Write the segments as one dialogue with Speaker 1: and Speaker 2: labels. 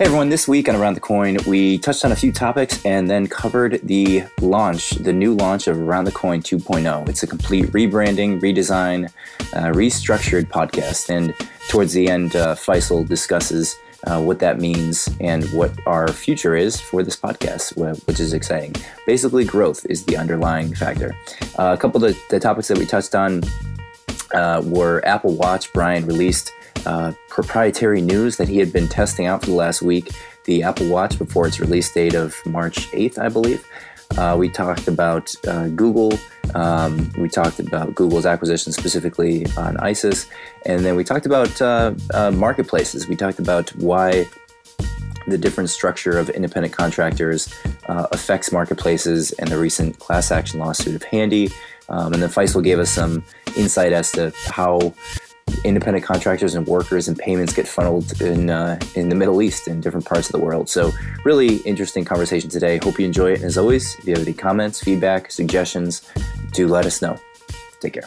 Speaker 1: everyone, this week on Around the Coin, we touched on a few topics and then covered the new launch of Around the Coin 2.0. It's a complete rebranding, redesign, restructured podcast. And towards the end, Faisal discusses what that means and what our future is for this podcast, which is exciting. Basically, growth is the underlying factor. A couple of the topics that we touched on were Apple Watch. Brian released proprietary news that he had been testing out for the last week, the Apple Watch before its release date of March 8th, I believe. We talked about Google. We talked about Google's acquisition specifically on ISIS. And then we talked about marketplaces. We talked about why the different structure of independent contractors affects marketplaces and the recent class action lawsuit of Handy. And then Faisal gave us some insight as to how independent contractors and workers and payments get funneled in the Middle East and different parts of the world. So really interesting conversation today. Hope you enjoy it. And as always, if you have any comments, feedback, suggestions, do let us know. Take care.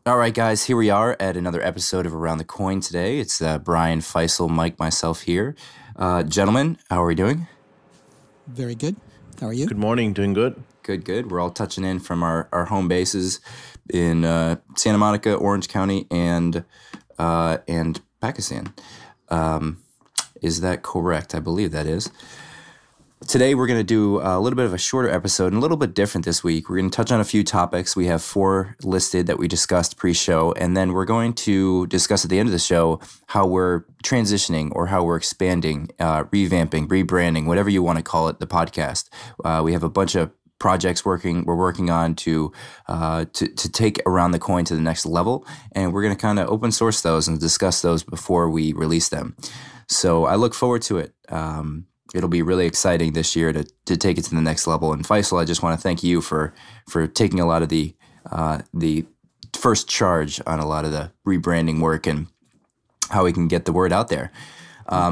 Speaker 1: All right, guys, here we are at another episode of Around the Coin today. It's Brian, Faisal, Mike, myself here. Gentlemen, how are we doing?
Speaker 2: Very good. How are you?
Speaker 3: Good morning. Doing good.
Speaker 1: Good. We're all touching in from our home bases in Santa Monica, Orange County, and Pakistan. Is that correct? I believe that is. Today, we're going to do a little bit of a shorter episode and a little bit different this week. We're going to touch on a few topics. We have 4 listed that we discussed pre-show, and then we're going to discuss at the end of the show how we're transitioning or how we're expanding, revamping, rebranding, whatever you want to call it, the podcast. We have a bunch of projects we're working on to take Around the Coin to the next level, and we're going to kind of open source those and discuss those before we release them. So I look forward to it. It'll be really exciting this year to take it to the next level. And Faisal, I just want to thank you for taking a lot of the first charge on a lot of the rebranding work and how we can get the word out there.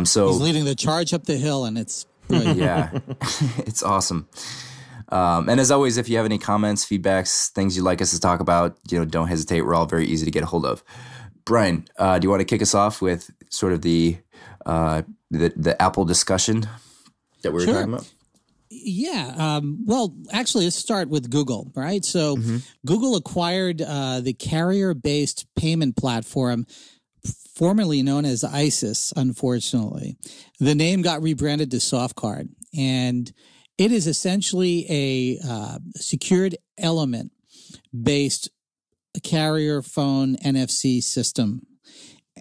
Speaker 1: So
Speaker 2: he's leading the charge up the hill, and it's brilliant.
Speaker 1: Yeah, it's awesome. And as always, if you have any comments, feedbacks, things you'd like us to talk about, don't hesitate. We're all very easy to get a hold of. Brian, do you want to kick us off with sort of the Apple discussion that we were talking about?
Speaker 2: Yeah. Well, actually, let's start with Google, right? So Google acquired the carrier-based payment platform formerly known as ISIS, unfortunately. The name got rebranded to Softcard, and it is essentially a secured element-based carrier phone NFC system.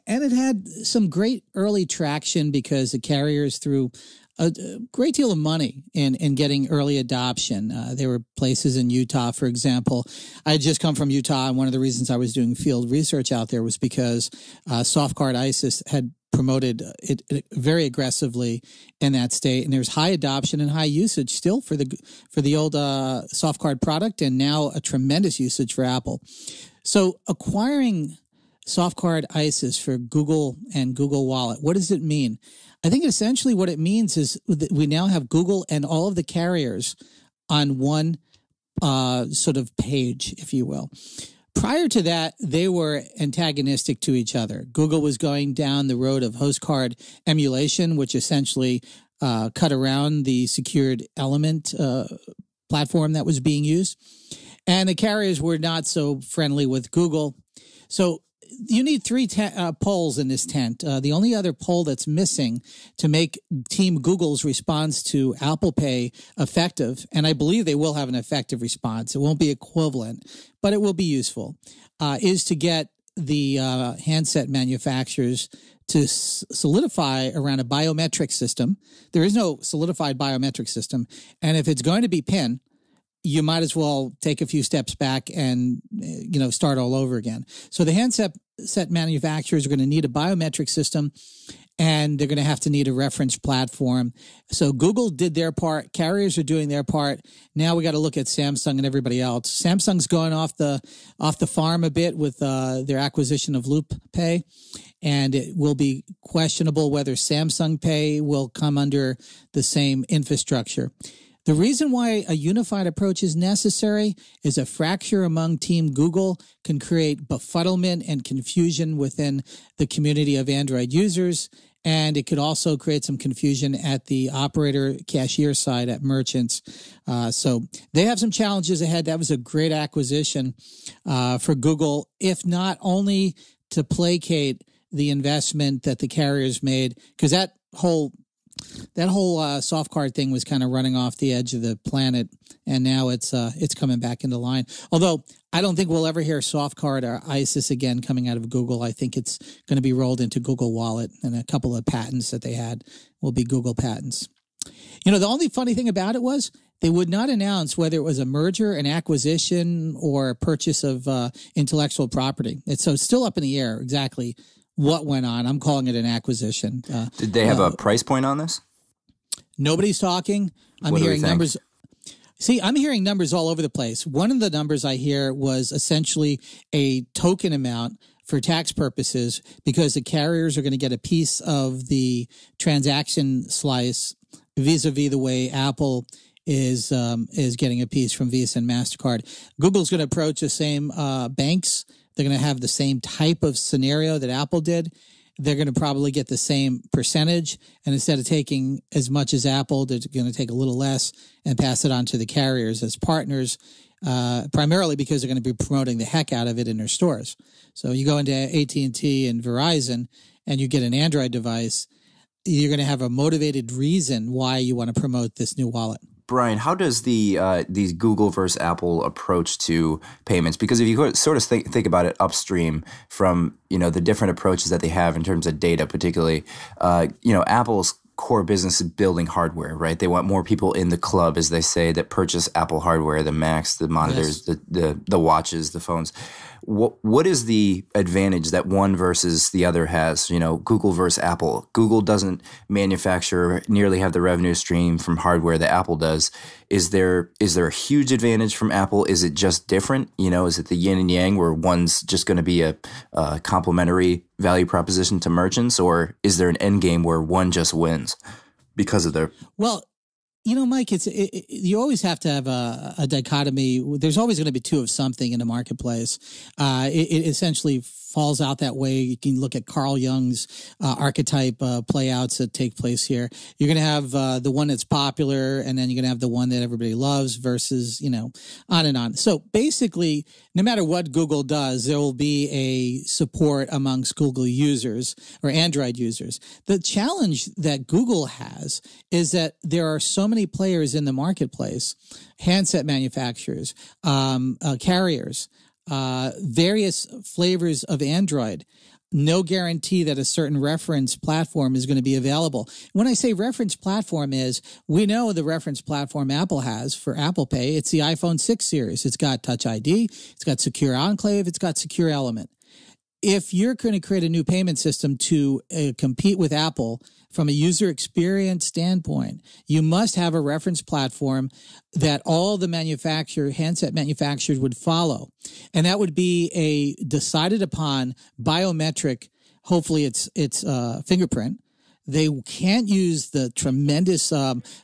Speaker 2: And it had some great early traction because the carriers threw a great deal of money in getting early adoption. There were places in Utah, for example. I had just come from Utah, and one of the reasons I was doing field research out there was because Softcard ISIS had promoted it very aggressively in that state, and there's high adoption and high usage still for the old Softcard product, and now a tremendous usage for Apple. So acquiring Softcard ISIS for Google and Google Wallet, what does it mean? I think essentially what it means is that we now have Google and all of the carriers on one sort of page, if you will. Prior to that, they were antagonistic to each other. Google was going down the road of host card emulation, which essentially cut around the secured element platform that was being used. And the carriers were not so friendly with Google. So you need 3 poles in this tent. The only other pole that's missing to make Team Google's response to Apple Pay effective, and I believe they will have an effective response, it won't be equivalent, but it will be useful, is to get the handset manufacturers to solidify around a biometric system. There is no solidified biometric system, and if it's going to be PIN, you might as well take a few steps back and, start all over again. So the handset manufacturers are going to need a biometric system, and they're going to have to need a reference platform. So Google did their part. Carriers are doing their part. Now we got to look at Samsung and everybody else. Samsung's going off the farm a bit with their acquisition of Loop Pay, and it will be questionable whether Samsung Pay will come under the same infrastructure. The reason why a unified approach is necessary is a fracture among Team Google can create befuddlement and confusion within the community of Android users. And it could also create some confusion at the operator cashier side at merchants. So they have some challenges ahead. That was a great acquisition for Google, if not only to placate the investment that the carriers made, because that whole Softcard thing was kind of running off the edge of the planet, and now it's coming back into line. Although I don't think we'll ever hear Softcard or ISIS again coming out of Google. I think it's going to be rolled into Google Wallet, and a couple of patents that they had will be Google patents. You know, the only funny thing about it was they would not announce whether it was a merger, an acquisition, or a purchase of intellectual property. It's still up in the air exactly what went on. I'm calling it an acquisition.
Speaker 1: Did they have a price point on this?
Speaker 2: Nobody's talking. I'm hearing numbers. See, I'm hearing numbers all over the place. One of the numbers I hear was essentially a token amount for tax purposes because the carriers are going to get a piece of the transaction slice vis-a-vis the way Apple is getting a piece from Visa and MasterCard. Google's going to approach the same banks. They're going to have the same type of scenario that Apple did. They're going to probably get the same percentage. And instead of taking as much as Apple, they're going to take a little less and pass it on to the carriers as partners, primarily because they're going to be promoting the heck out of it in their stores. So you go into AT&T and Verizon and you get an Android device, you're going to have a motivated reason why you want to promote this new wallet.
Speaker 1: Brian, how does the Google versus Apple approach to payments? Because if you sort of think about it upstream from the different approaches that they have in terms of data, particularly, Apple's core business is building hardware, right? They want more people in the club, as they say, that purchase Apple hardware, the Macs, the monitors, yes, the watches, the phones. What is the advantage that one versus the other has? Google versus Apple. Google doesn't manufacture, nearly have the revenue stream from hardware that Apple does. Is there a huge advantage from Apple? Is it just different? Is it the yin and yang where one's just going to be a complementary value proposition to merchants, or is there an end game where one just wins because of their...
Speaker 2: Well, Mike, you always have to have a dichotomy. There's always going to be two of something in the marketplace. It essentially falls out that way. You can look at Carl Jung's archetype playouts that take place here. You're going to have the one that's popular, and then you're going to have the one that everybody loves versus, on and on. So basically, no matter what Google does, there will be a support amongst Google users or Android users. The challenge that Google has is that there are so many players in the marketplace, handset manufacturers, carriers, various flavors of Android. No guarantee that a certain reference platform is going to be available. When I say reference platform we know the reference platform Apple has for Apple Pay. It's the iPhone 6 series. It's got Touch ID. It's got Secure Enclave. It's got Secure Element. If you're going to create a new payment system to compete with Apple from a user experience standpoint, you must have a reference platform that all the handset manufacturers would follow. And that would be a decided upon biometric, hopefully it's fingerprint. They can't use the tremendous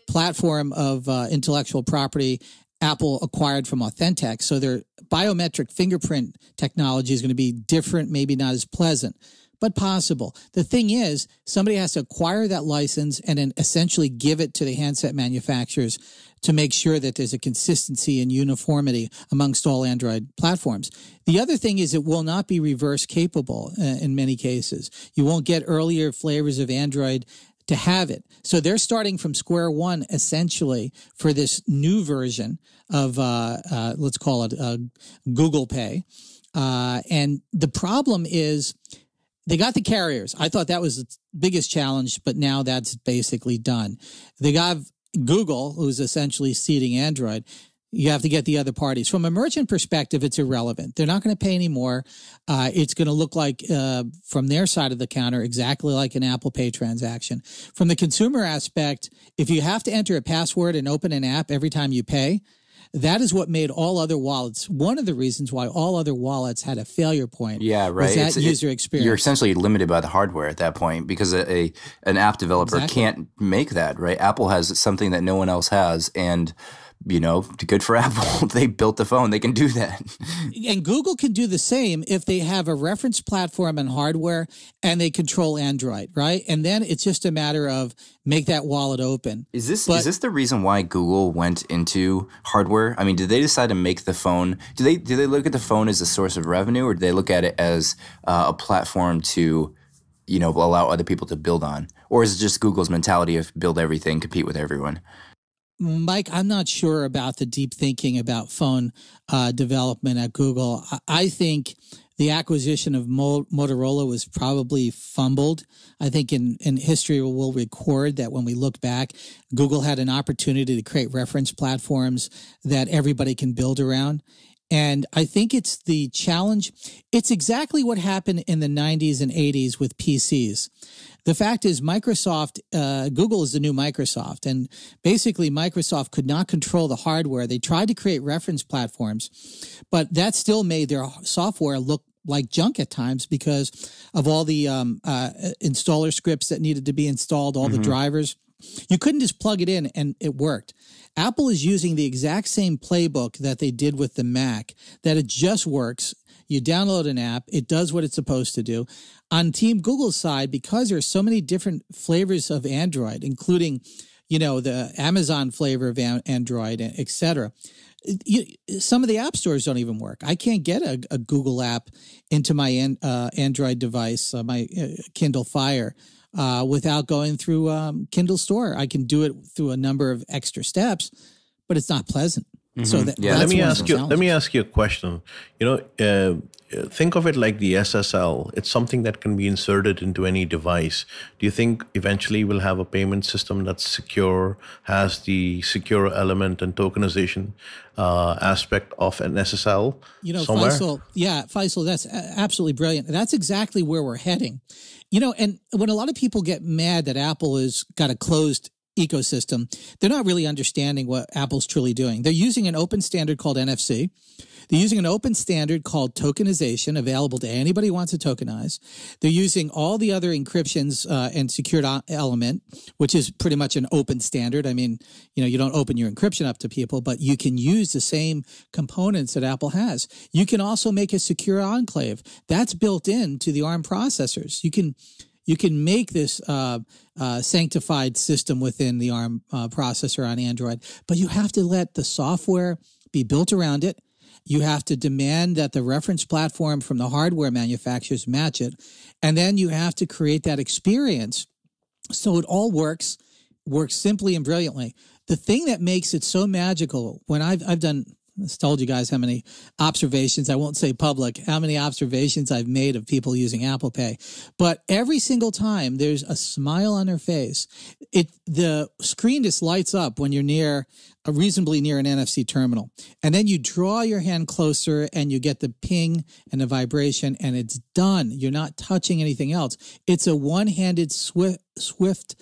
Speaker 2: platform of intellectual property Apple acquired from Authentic. So their biometric fingerprint technology is going to be different, maybe not as pleasant, but possible. The thing is, somebody has to acquire that license and then essentially give it to the handset manufacturers to make sure that there's a consistency and uniformity amongst all Android platforms. The other thing is it will not be reverse capable in many cases. You won't get earlier flavors of Android to have it. So they're starting from square one, essentially, for this new version of, let's call it Google Pay. And the problem is they got the carriers. I thought that was the biggest challenge, but now that's basically done. They got Google, who's essentially seeding Android. You have to get the other parties. From a merchant perspective, it's irrelevant. They're not going to pay anymore. It's going to look like, from their side of the counter, exactly like an Apple Pay transaction. From the consumer aspect, if you have to enter a password and open an app every time you pay, That is what made all other wallets, one of the reasons why all other wallets had a failure point.
Speaker 1: Yeah, right.
Speaker 2: Was that user experience.
Speaker 1: You're essentially limited by the hardware at that point because an app developer can't make that, right? Apple has something that no one else has, and good for Apple. They built the phone. They can do that.
Speaker 2: And Google can do the same if they have a reference platform and hardware and they control Android, right? And then it's just a matter of make that wallet open.
Speaker 1: Is this the reason why Google went into hardware? I mean, did they decide to make the phone? Do they look at the phone as a source of revenue, or do they look at it as a platform to allow other people to build on? Or is it just Google's mentality of build everything, compete with everyone?
Speaker 2: Mike, I'm not sure about the deep thinking about phone development at Google. I think the acquisition of Motorola was probably fumbled. I think in history we'll record that when we look back, Google had an opportunity to create reference platforms that everybody can build around. And I think it's the challenge. It's exactly what happened in the 90s and 80s with PCs. The fact is Microsoft, Google is the new Microsoft, and basically Microsoft could not control the hardware. They tried to create reference platforms, but that still made their software look like junk at times because of all the installer scripts that needed to be installed, all the drivers. You couldn't just plug it in and it worked. Apple is using the exact same playbook that they did with the Mac, that it just works. You download an app, it does what it's supposed to do. On Team Google's side, because there are so many different flavors of Android, including, the Amazon flavor of Android, et cetera, some of the app stores don't even work. I can't get a Google app into my Android device, my Kindle Fire, without going through Kindle Store. I can do it through a number of extra steps, but it's not pleasant. So that's
Speaker 3: let me ask you a question. Think of it like the SSL. It's something that can be inserted into any device. Do you think eventually we'll have a payment system that's secure, has the secure element and tokenization aspect of an SSL somewhere?
Speaker 2: Faisal, that's absolutely brilliant. That's exactly where we're heading. And when a lot of people get mad that Apple has got a closed ecosystem, they're not really understanding what Apple's truly doing. They're using an open standard called NFC. They're using an open standard called tokenization, available to anybody who wants to tokenize. They're using all the other encryptions and secured element, which is pretty much an open standard. I mean, you don't open your encryption up to people, but you can use the same components that Apple has. You can also make a secure enclave. That's built into the ARM processors. You can make this sanctified system within the ARM processor on Android, but you have to let the software be built around it. You have to demand that the reference platform from the hardware manufacturers match it. And then you have to create that experience so it all works simply and brilliantly. The thing that makes it so magical, when I've done, I told you guys how many observations, I won't say public, how many observations I've made of people using Apple Pay. But every single time there's a smile on their face. The screen just lights up when you're reasonably near an NFC terminal. And then you draw your hand closer and you get the ping and the vibration and it's done. You're not touching anything else. It's a one-handed swift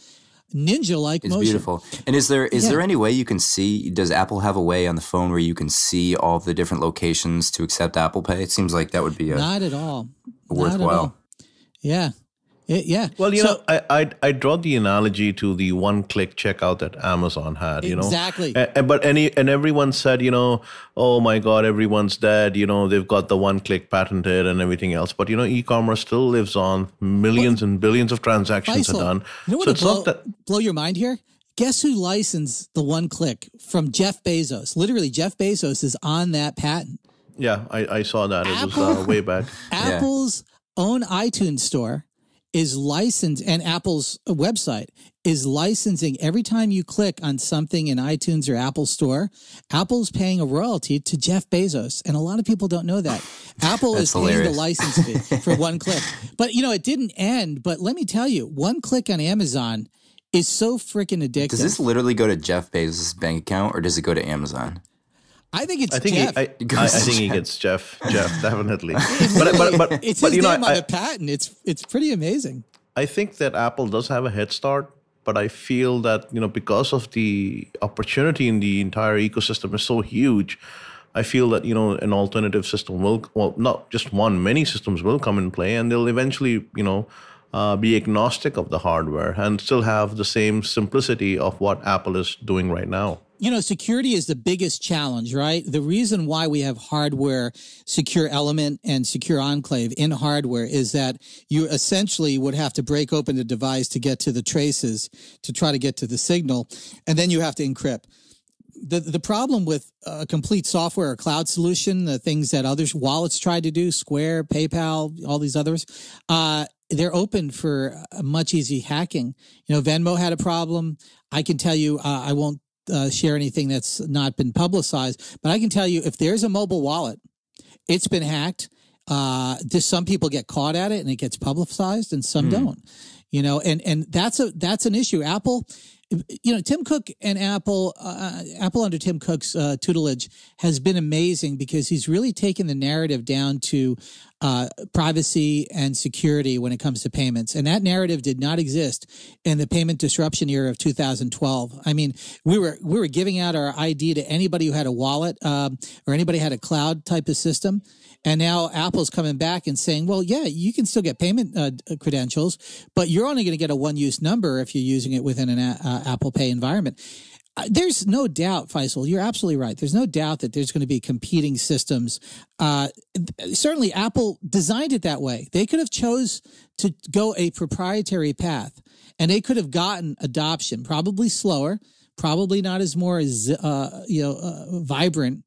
Speaker 2: ninja-like motion.
Speaker 1: It's beautiful. And is there any way you can see, does Apple have a way on the phone where you can see all the different locations to accept Apple Pay? It seems like that would be
Speaker 2: not at all.
Speaker 1: Worthwhile.
Speaker 2: Not at all. Yeah. Yeah.
Speaker 3: Well, I draw the analogy to the one-click checkout that Amazon had,
Speaker 2: Exactly.
Speaker 3: But everyone said, oh my God, everyone's dead. They've got the one-click patented and everything else. But, e-commerce still lives on. Millions and billions of transactions are done.
Speaker 2: You know what blow your mind here? Guess who licensed the one-click from Jeff Bezos? Literally, Jeff Bezos is on that patent.
Speaker 3: Yeah, I saw that. It was way back.
Speaker 2: Apple's own iTunes store is licensed, and Apple's website is licensing every time you click on something in iTunes or Apple Store, Apple's paying a royalty to Jeff Bezos. And a lot of people don't know that. Apple is paying the license fee for one click. But, it didn't end. But let me tell you, one click on Amazon is so freaking addictive.
Speaker 1: Does this literally go to Jeff Bezos' bank account or does it go to Amazon?
Speaker 2: I think it's Jeff.
Speaker 3: I think he gets Jeff, definitely.
Speaker 2: But it's his name on the patent. It's pretty amazing.
Speaker 3: I think that Apple does have a head start but I feel that, because of the opportunity in the entire ecosystem is so huge, I feel that, an alternative system not just one, many systems will come in play, and they'll eventually, be agnostic of the hardware and still have the same simplicity of what Apple is doing right now.
Speaker 2: Security is the biggest challenge, right? The reason why we have hardware secure element and secure enclave in hardware is that you essentially would have to break open the device to get to the traces to try to get to the signal, and then you have to encrypt. The problem with a complete software or cloud solution, the things that others wallets tried to do, Square, PayPal, all these others, they're open for much easy hacking. Venmo had a problem. I can tell you, I won't share anything that's not been publicized, but I can tell you if there's a mobile wallet, it's been hacked. Some people get caught at it and it gets publicized, and some don't. And that's an issue. Apple. Tim Cook and Apple under Tim Cook's tutelage has been amazing because he's really taken the narrative down to privacy and security when it comes to payments. And that narrative did not exist in the payment disruption era of 2012. I mean, we were giving out our ID to anybody who had a wallet or anybody had a cloud type of system. And now Apple's coming back and saying, well, yeah, you can still get payment credentials, but you're only going to get a one-use number if you're using it within an Apple Pay environment. There's no doubt, Faisal, you're absolutely right. There's no doubt that there's going to be competing systems. Certainly, Apple designed it that way. They could have chose to go a proprietary path, and they could have gotten adoption, probably slower, probably not as vibrant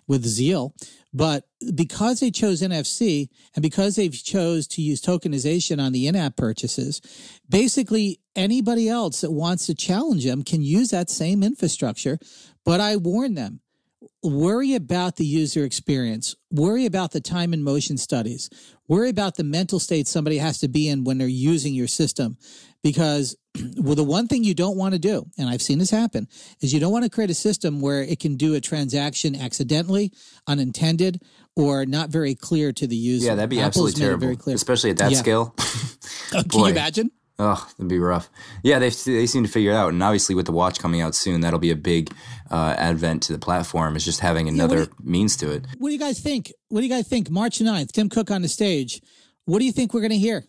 Speaker 2: with zeal. But because they chose NFC and because they've chose to use tokenization on the in-app purchases, basically anybody else that wants to challenge them can use that same infrastructure. But I warn them, worry about the user experience, worry about the time and motion studies, worry about the mental state somebody has to be in when they're using your system. Because the one thing you don't want to do, and I've seen this happen, is you don't want to create a system where it can do a transaction accidentally, unintended, or not very clear to the user.
Speaker 1: Yeah, that'd be absolutely terrible, especially at that scale.
Speaker 2: Can you imagine?
Speaker 1: Oh, that'd be rough. Yeah, they seem to figure it out. And obviously with the watch coming out soon, that'll be a big advent to the platform, is just having another means to it.
Speaker 2: What do you guys think? March 9th, Tim Cook on the stage. What do you think we're going to hear?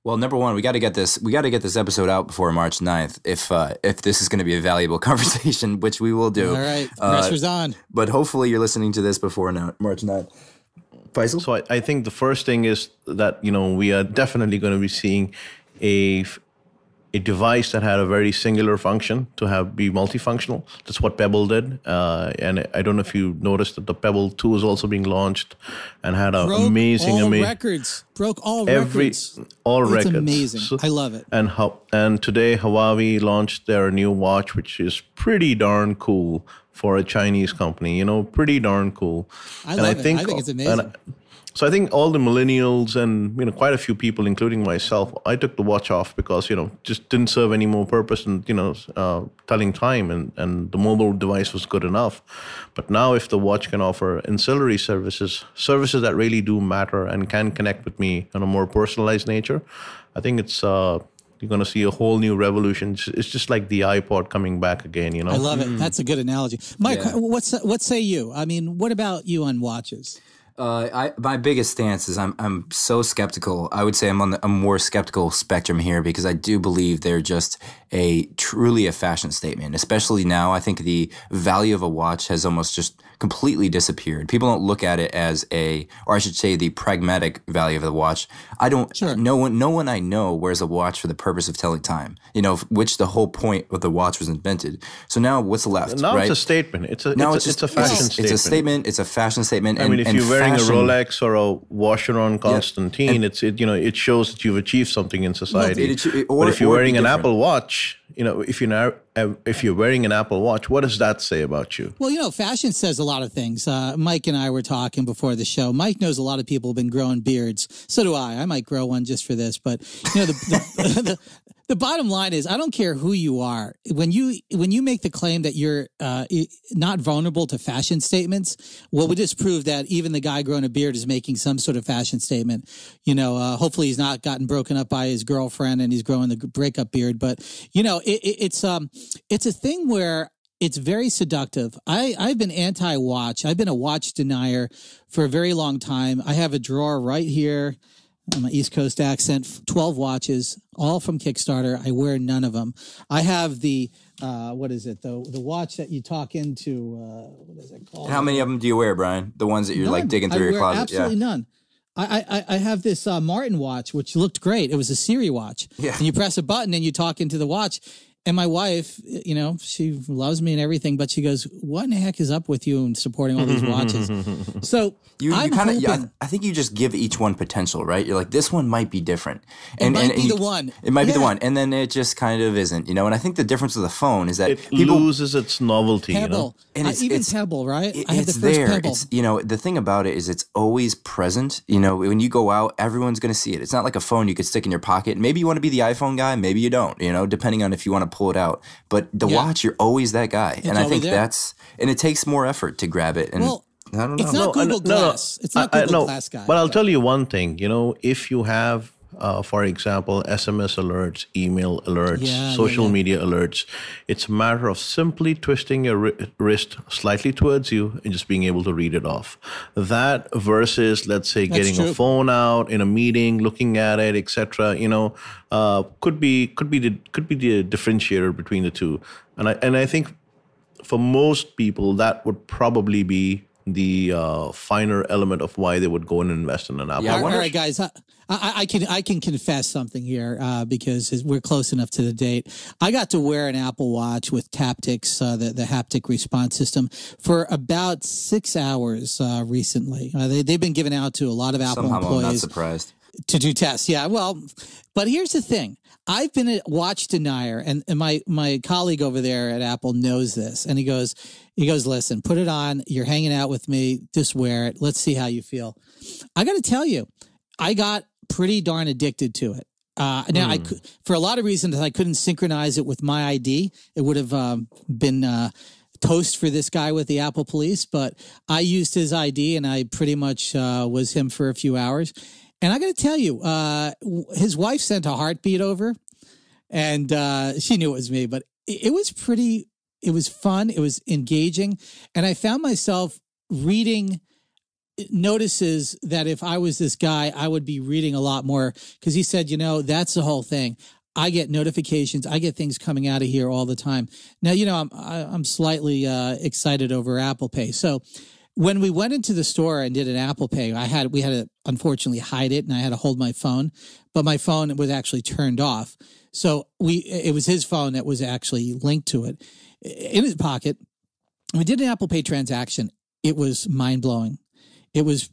Speaker 1: Well, number one, we got to get this episode out before March 9th if this is going to be a valuable conversation, which we will do.
Speaker 2: All right, pressure's on.
Speaker 1: But hopefully you're listening to this before March 9th. Faisal?
Speaker 3: So I think the first thing is that, we are definitely going to be seeing a device that had a very singular function to be multifunctional. That's what Pebble did. And I don't know if you noticed that the Pebble 2 is also being launched and had an amazing records.
Speaker 2: Broke all records.
Speaker 3: It's
Speaker 2: amazing.
Speaker 3: So,
Speaker 2: I love it.
Speaker 3: And today Huawei launched their new watch, which is pretty darn cool for a Chinese company. Pretty darn cool.
Speaker 2: I think it's amazing.
Speaker 3: So I think all the millennials and, quite a few people, including myself, I took the watch off because, just didn't serve any more purpose in, telling time, and the mobile device was good enough. But now if the watch can offer ancillary services that really do matter and can connect with me on a more personalized nature, I think it's you're going to see a whole new revolution. It's just like the iPod coming back again,
Speaker 2: I love it. That's a good analogy. Mike, what say you? I mean, what about you on watches?
Speaker 1: My biggest stance is I'm so skeptical. I would say I'm on a more skeptical spectrum here because I do believe they're just truly a fashion statement. Especially now, I think the value of a watch has almost just completely disappeared. People don't look at it as or I should say the pragmatic value of the watch. I don't. Sure. No one I know wears a watch for the purpose of telling time. Which the whole point of the watch was invented. So now what's left?
Speaker 3: Now
Speaker 1: right?
Speaker 3: It's a statement. It's a fashion statement.
Speaker 1: It's a statement. It's a fashion statement.
Speaker 3: I mean, if you're wearing a Rolex or a Vacheron Constantine, it shows that you've achieved something in society. But if you're wearing an Apple Watch, if you're wearing an Apple Watch, what does that say about you?
Speaker 2: Well, fashion says a lot of things. Mike and I were talking before the show. Mike knows a lot of people have been growing beards. So do I. I might grow one just for this. But The bottom line is, I don't care who you are. When you make the claim that you're not vulnerable to fashion statements, well, we just proved that even the guy growing a beard is making some sort of fashion statement. Hopefully he's not gotten broken up by his girlfriend and he's growing the breakup beard. But it's a thing where it's very seductive. I've been anti-watch. I've been a watch denier for a very long time. I have a drawer right here. My East Coast accent, 12 watches, all from Kickstarter. I wear none of them. I have the, what is it, the watch that you talk into, what is it called?
Speaker 1: How many of them do you wear, Brian? The ones that you're like digging through your closet?
Speaker 2: Absolutely none. I have this Martin watch, which looked great. It was a Siri watch.
Speaker 1: Yeah.
Speaker 2: And you press a button and you talk into the watch. And my wife, she loves me and everything, but she goes, "What in the heck is up with you and supporting all these watches?" So
Speaker 1: I think you just give each one potential, right? You're like, this one might be different.
Speaker 2: It might be the one.
Speaker 1: It might be the one. And then it just kind of isn't, And I think the difference with the phone is that
Speaker 3: it loses its novelty.
Speaker 2: Pebble. And it's Pebble, right? I have the first
Speaker 1: there.
Speaker 2: Pebble.
Speaker 1: The thing about it is it's always present. When you go out, everyone's going to see it. It's not like a phone you could stick in your pocket. Maybe you want to be the iPhone guy. Maybe you don't, depending on if you want to pull it out. But the watch, you're always that guy. And I think and it takes more effort to grab it. And I don't know.
Speaker 2: It's not Google Glass. It's not Google Glass, guy.
Speaker 3: But I'll tell you one thing, if you have, for example, SMS alerts, email alerts, social media alerts, it's a matter of simply twisting your wrist slightly towards you and just being able to read it off. That versus, let's say, getting a phone out in a meeting, looking at it, etc. Could be the differentiator between the two. And I think for most people that would probably be the finer element of why they would go and invest in an Apple.
Speaker 2: Yeah, all right, guys. I can confess something here because we're close enough to the date. I got to wear an Apple Watch with Taptics, the Haptic Response system, for about 6 hours recently. They've been given out to a lot of Apple employees.
Speaker 1: I'm not surprised.
Speaker 2: To do tests, yeah. Well, but here's the thing. I've been a watch denier, and my colleague over there at Apple knows this. And he goes, listen, put it on. You're hanging out with me. Just wear it. Let's see how you feel. I got to tell you, I got pretty darn addicted to it. Now, for a lot of reasons, I couldn't synchronize it with my ID. It would have been toast for this guy with the Apple Police, but I used his ID, and I pretty much was him for a few hours. And I got to tell you, his wife sent a heartbeat over, and she knew it was me, but it was fun. It was engaging. And I found myself reading notices that if I was this guy, I would be reading a lot more, because he said, that's the whole thing. I get notifications. I get things coming out of here all the time. Now, I'm slightly excited over Apple Pay. So when we went into the store and did an Apple Pay, we had to unfortunately hide it, and I had to hold my phone, but my phone was actually turned off. So it was his phone that was actually linked to it in his pocket. We did an Apple Pay transaction. It was mind blowing. It was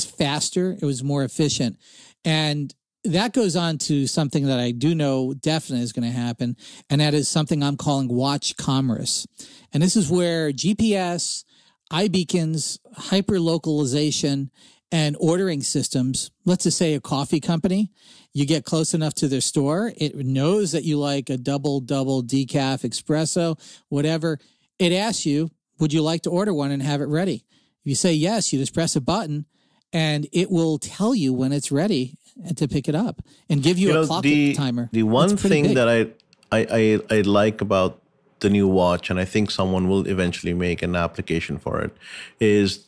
Speaker 2: faster. It was more efficient. And that goes on to something that I do know definitely is going to happen. And that is something I'm calling watch commerce. And this is where GPS, iBeacons, hyper-localization, and ordering systems, let's just say a coffee company, you get close enough to their store, it knows that you like a double decaf espresso, whatever. It asks you, would you like to order one and have it ready? If you say yes, you just press a button, and it will tell you when it's ready to pick it up and give you a clock timer.
Speaker 3: The one thing that I like about the new watch, and I think someone will eventually make an application for it, is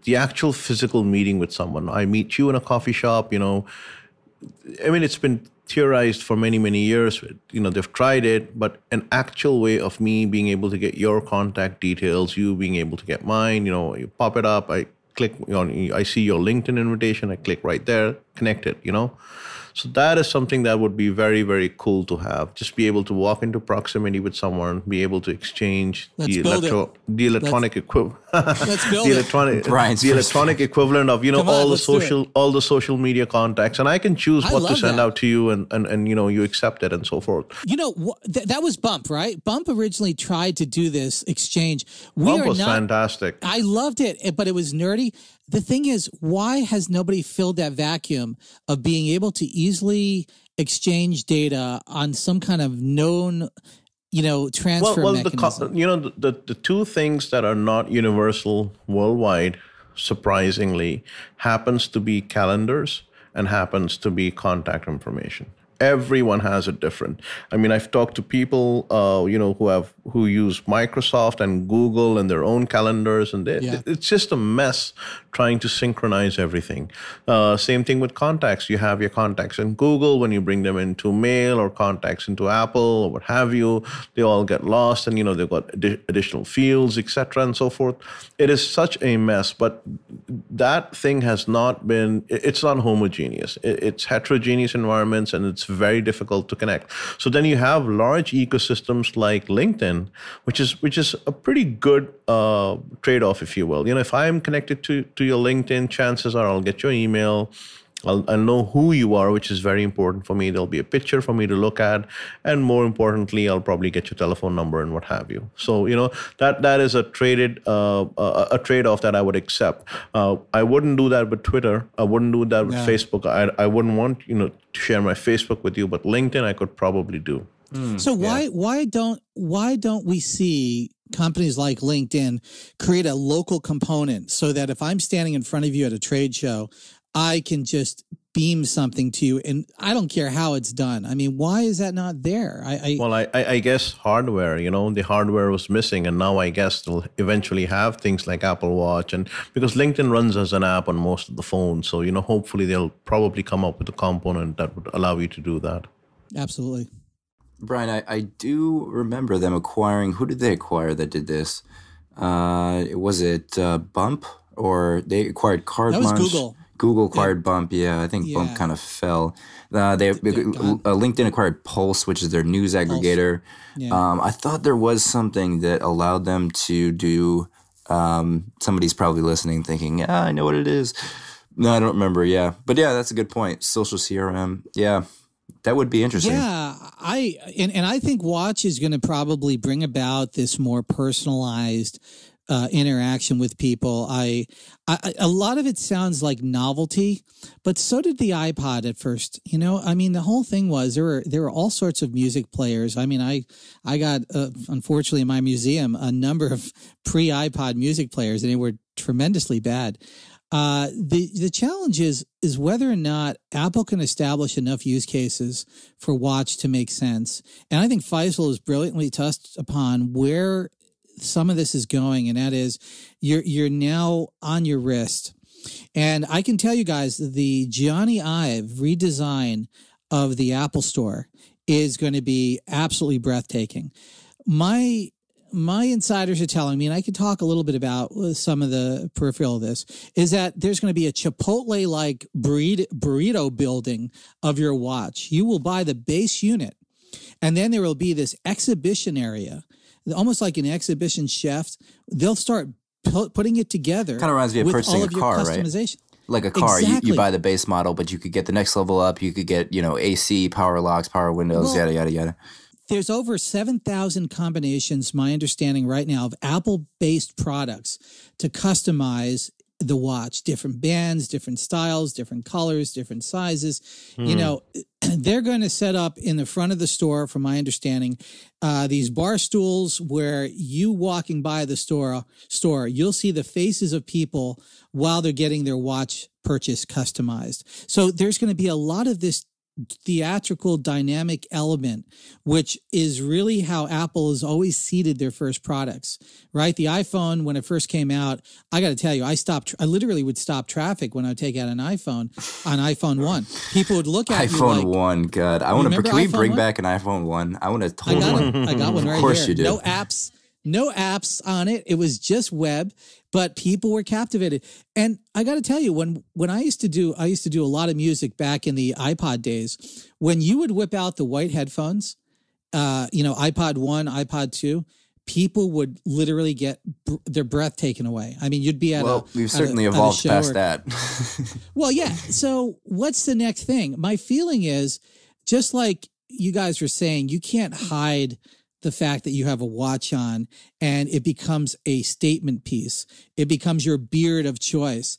Speaker 3: the actual physical meeting with someone. I meet you in a coffee shop, it's been theorized for many, many years. They've tried it, but an actual way of me being able to get your contact details, you being able to get mine, you pop it up, I click, I see your LinkedIn invitation, I click right there, connect it, So that is something that would be very, very cool to have. Just be able to walk into proximity with someone, be able to exchange the electronic equivalent.
Speaker 2: Let's build
Speaker 3: the electronic equivalent of all the social media contacts, and I can choose what to send out to you, and you accept it and so forth.
Speaker 2: That was Bump, right? Bump originally tried to do this exchange.
Speaker 3: Bump was fantastic.
Speaker 2: I loved it, but it was nerdy. The thing is, why has nobody filled that vacuum of being able to easily exchange data on some kind of known, transfer mechanism?
Speaker 3: The two things that are not universal worldwide, surprisingly, happens to be calendars and happens to be contact information. Everyone has it different. I mean, I've talked to people, who use Microsoft and Google and their own calendars, and it's just a mess trying to synchronize everything. Same thing with contacts. You have your contacts in Google. When you bring them into Mail or contacts into Apple or what have you, they all get lost, and they've got additional fields, etc., and so forth. It is such a mess. But that thing has not been. It's not homogeneous. It's heterogeneous environments, and it's very difficult to connect. So then you have large ecosystems like LinkedIn, which is a pretty good trade-off, if you will. If I'm connected to your LinkedIn, chances are I'll get your email. I'll know who you are, which is very important for me. There'll be a picture for me to look at, and more importantly, I'll probably get your telephone number and what have you. So that is a trade-off that I would accept. I wouldn't do that with Twitter. I wouldn't do that with Facebook. I wouldn't want to share my Facebook with you, but LinkedIn I could probably do.
Speaker 2: So why don't we see companies like LinkedIn create a local component so that if I'm standing in front of you at a trade show, I can just beam something to you, and I don't care how it's done. I mean, why is that not there?
Speaker 3: I guess hardware, the hardware was missing, and now I guess they'll eventually have things like Apple Watch, and because LinkedIn runs as an app on most of the phones, so hopefully they'll probably come up with a component that would allow you to do that.
Speaker 2: Absolutely.
Speaker 1: Brian, I do remember them acquiring. Who did they acquire that did this? Was it Bump, or they acquired Card Munch?
Speaker 2: That was Google.
Speaker 1: Google acquired Bump. Yeah, I think Bump kind of fell. LinkedIn acquired Pulse, which is their news aggregator. Yeah. I thought there was something that allowed them to do. Somebody's probably listening, thinking, I know what it is. No, I don't remember. Yeah, but that's a good point. Social CRM. Yeah. That would be interesting.
Speaker 2: Yeah, I think Watch is going to probably bring about this more personalized interaction with people. A lot of it sounds like novelty, but so did the iPod at first. I mean, the whole thing was there were all sorts of music players. I mean, I got unfortunately in my museum a number of pre-iPod music players, and they were tremendously bad. The challenge is whether or not Apple can establish enough use cases for Watch to make sense. And I think Faisal has brilliantly touched upon where some of this is going, and that is you're now on your wrist. And I can tell you guys, the Johnny Ive redesign of the Apple Store is going to be absolutely breathtaking. My insiders are telling me, and I could talk a little bit about some of the peripheral of this, is that there's going to be a Chipotle-like burrito building of your watch. You will buy the base unit, and then there will be this exhibition area, almost like an exhibition chef. They'll start putting it together.
Speaker 1: Kind of reminds me of purchasing a car,
Speaker 2: customization.
Speaker 1: Right? Like a car,
Speaker 2: exactly.
Speaker 1: you buy the base model, but you could get the next level up. You could get, AC, power locks, power windows, yada, yada, yada.
Speaker 2: There's over 7,000 combinations, my understanding right now, of Apple-based products to customize the watch. Different bands, different styles, different colors, different sizes. They're going to set up in the front of the store, from my understanding, these bar stools where you walking by the store, you'll see the faces of people while they're getting their watch purchase customized. So there's going to be a lot of this theatrical dynamic element, which is really how Apple has always seeded their first products, right? The iPhone, when it first came out, I got to tell you, I literally would stop traffic when I would take out an iPhone on iPhone 1. People would look at
Speaker 1: iPhone
Speaker 2: you like,
Speaker 1: 1, God. Can we bring back an iPhone 1? I want to totally.
Speaker 2: I got one right here.
Speaker 1: Of course you do.
Speaker 2: No apps on it. It was just web, but people were captivated. And I got to tell you, when I used to do a lot of music back in the iPod days, when you would whip out the white headphones, iPod 1, iPod 2, people would literally get their breath taken away. I mean, you'd be at
Speaker 1: we've certainly evolved past that.
Speaker 2: Well, yeah. So what's the next thing? My feeling is, just like you guys were saying, you can't hide the fact that you have a watch on, and it becomes a statement piece. It becomes your beard of choice.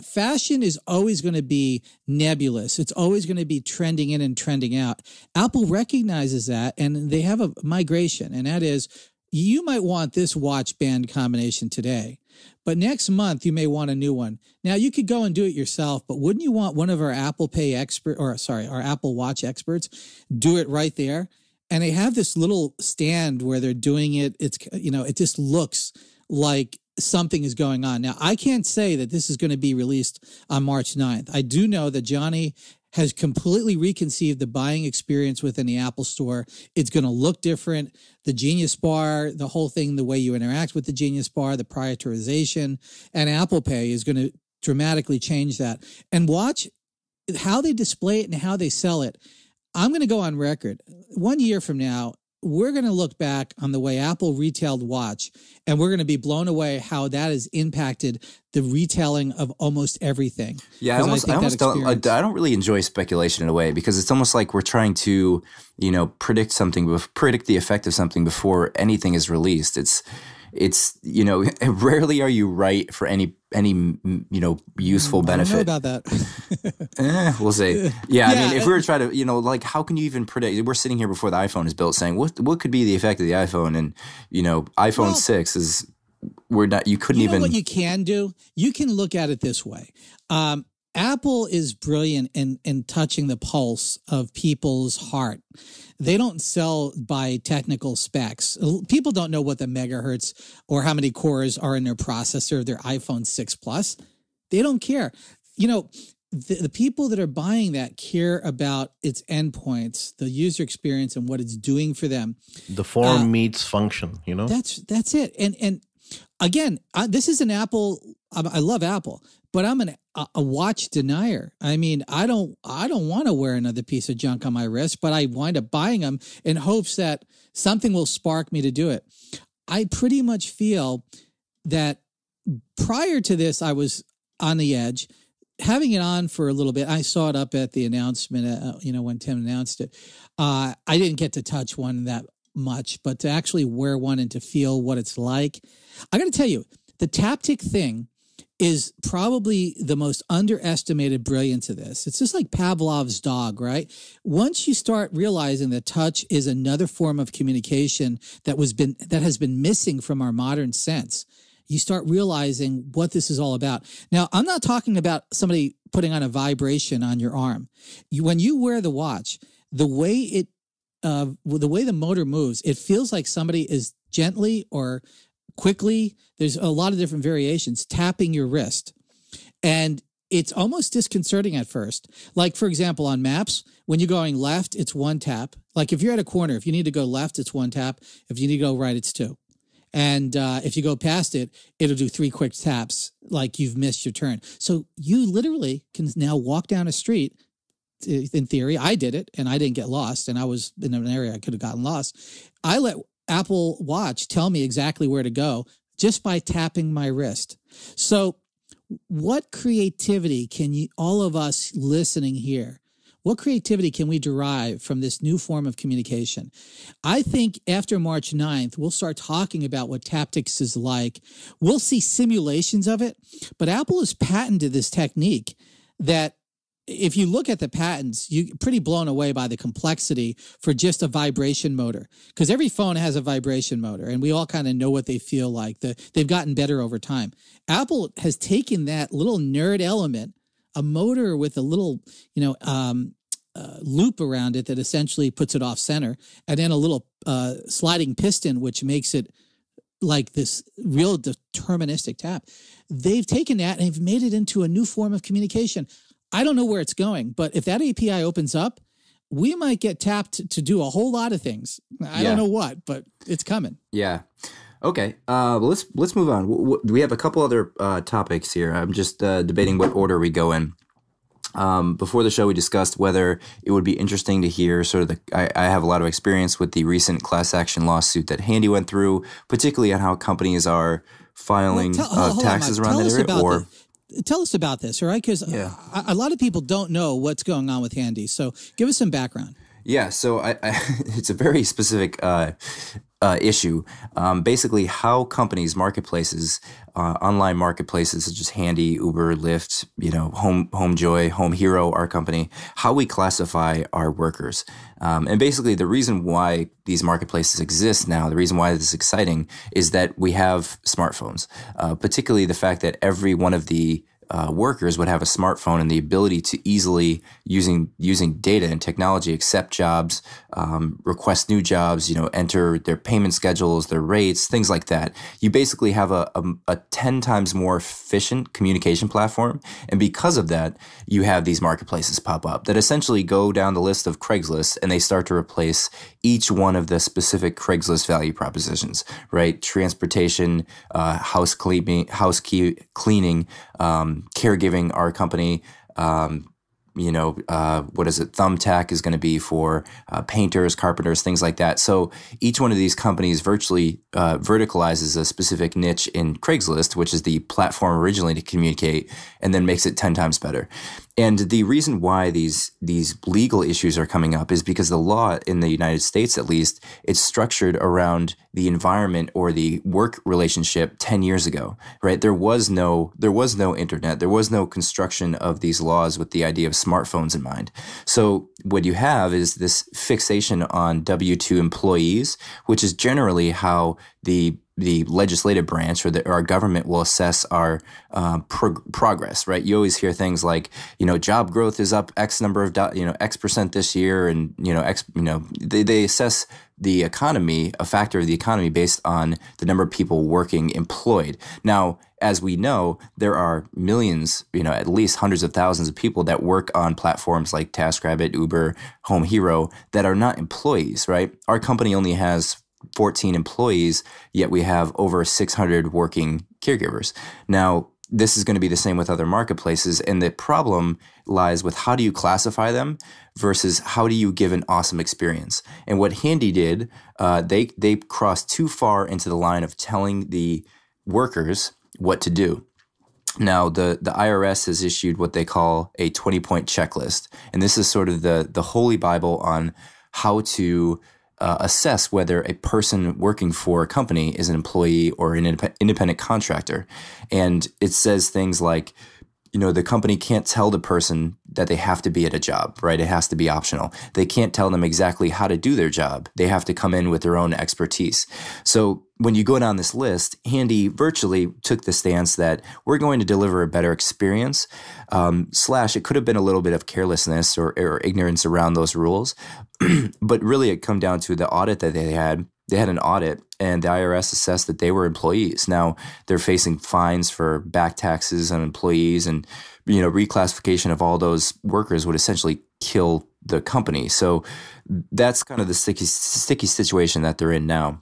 Speaker 2: Fashion is always going to be nebulous. It's always going to be trending in and trending out. Apple recognizes that, and they have a migration, and that is, you might want this watch band combination today, but next month you may want a new one. Now, you could go and do it yourself, but wouldn't you want one of our Apple Pay our Apple Watch experts do it right there? And they have this little stand where they're doing it. It's, it just looks like something is going on. Now, I can't say that this is going to be released on March 9th. I do know that Johnny has completely reconceived the buying experience within the Apple Store. It's going to look different. The Genius Bar, the whole thing, the way you interact with the Genius Bar, the prioritization, and Apple Pay is going to dramatically change that. And watch how they display it and how they sell it. I'm going to go on record. 1 year from now, we're going to look back on the way Apple retailed watch, and we're going to be blown away how that has impacted the retailing of almost everything.
Speaker 1: Yeah, I don't really enjoy speculation in a way, because it's almost like we're trying to, predict the effect of something before anything is released. It's rarely are you right for any useful benefit.
Speaker 2: I don't know about that.
Speaker 1: We'll see. Yeah, I mean, if we were trying to, how can you even predict? We're sitting here before the iPhone is built saying, what could be the effect of the iPhone? And, iPhone 6 is, you couldn't even.
Speaker 2: What you can do? You can look at it this way. Apple is brilliant in touching the pulse of people's heart. They don't sell by technical specs. People don't know what the megahertz or how many cores are in their processor of their iPhone 6 Plus. They don't care. The people that are buying that care about its endpoints, the user experience, and what it's doing for them.
Speaker 3: The form meets function,
Speaker 2: That's it. And again, this is an Apple. I love Apple, but I'm a watch denier. I mean, I don't want to wear another piece of junk on my wrist, but I wind up buying them in hopes that something will spark me to do it. I pretty much feel that prior to this, I was on the edge, having it on for a little bit. I saw it up at the announcement, when Tim announced it. I didn't get to touch one that much, but to actually wear one and to feel what it's like. I got to tell you, the Taptic thing is probably the most underestimated brilliance of this. It's just like Pavlov's dog, right? Once you start realizing that touch is another form of communication that has been missing from our modern sense, you start realizing what this is all about. Now, I'm not talking about somebody putting on a vibration on your arm. When you wear the watch, the way the motor moves, it feels like somebody is gently or quickly, there's a lot of different variations, tapping your wrist. And it's almost disconcerting at first. Like, for example, on maps, when you're going left, it's one tap. Like if you're at a corner, if you need to go left, it's one tap. If you need to go right, it's two. And if you go past it, it'll do 3 quick taps like you've missed your turn. So you literally can now walk down a street. In theory, I did it and I didn't get lost. And I was in an area I could have gotten lost. I let Apple Watch tell me exactly where to go just by tapping my wrist. So what creativity can all of us listening here, what creativity can we derive from this new form of communication? I think after March 9th, we'll start talking about what Taptics is like. We'll see simulations of it, but Apple has patented this technique that if you look at the patents, you're pretty blown away by the complexity for just a vibration motor, because every phone has a vibration motor and we all kind of know what they feel like. They've gotten better over time. Apple has taken that little nerd element, a motor with a little, loop around it that essentially puts it off center, and then a little sliding piston, which makes it like this real deterministic tap. They've taken that and they've made it into a new form of communication. I don't know where it's going, but if that API opens up, we might get tapped to do a whole lot of things. I don't know what, but it's coming.
Speaker 1: Yeah. Okay. Well, let's move on. We have a couple other topics here. I'm just debating what order we go in. Before the show, we discussed whether it would be interesting to hear sort of I have a lot of experience with the recent class action lawsuit that Handy went through, particularly on how companies are filing taxes around that area.
Speaker 2: Tell us about this, all right? Because a lot of people don't know what's going on with Handy. So give us some background.
Speaker 1: Yeah, so it's a very specific issue. Basically, how companies, marketplaces, online marketplaces such as Handy, Uber, Lyft, HomeJoy, HomeHero, our company, how we classify our workers. And basically, the reason why these marketplaces exist now, the reason why this is exciting, is that we have smartphones. Particularly the fact that every one of the workers would have a smartphone and the ability to easily, using data and technology, accept jobs, request new jobs, enter their payment schedules, their rates, things like that. You basically have a 10 times more efficient communication platform. And because of that, you have these marketplaces pop up that essentially go down the list of Craigslist, and they start to replace each one of the specific Craigslist value propositions, right? Transportation, house cleaning, caregiving, our company, what is it? Thumbtack is going to be for painters, carpenters, things like that. So each one of these companies virtually verticalizes a specific niche in Craigslist, which is the platform originally to communicate, and then makes it 10 times better. And the reason why these legal issues are coming up is because the law in the United States, at least, it's structured around the environment or the work relationship 10 years ago, right? There was no internet. There was no construction of these laws with the idea of smartphones in mind. So what you have is this fixation on W-2 employees, which is generally how the legislative branch or our government will assess our progress, right? You always hear things like, job growth is up X number of, X percent this year, and they assess the economy, a factor of the economy, based on the number of people working employed. Now, as we know, there are millions, at least hundreds of thousands of people that work on platforms like TaskRabbit, Uber, HomeHero that are not employees, right? Our company only has 14 employees, yet we have over 600 working caregivers. Now, this is going to be the same with other marketplaces, and the problem lies with how do you classify them versus how do you give an awesome experience. And what Handy did, they crossed too far into the line of telling the workers what to do. Now, the IRS has issued what they call a 20-point checklist, and this is sort of the holy Bible on how to assess whether a person working for a company is an employee or an independent contractor. And it says things like, the company can't tell the person that they have to be at a job, right? It has to be optional. They can't tell them exactly how to do their job. They have to come in with their own expertise. So when you go down this list, Handy virtually took the stance that we're going to deliver a better experience, / it could have been a little bit of carelessness or ignorance around those rules. But really it come down to the audit that they had. They had an audit, and the IRS assessed that they were employees. Now they're facing fines for back taxes on employees, and reclassification of all those workers would essentially kill the company. So that's kind of the sticky situation that they're in now.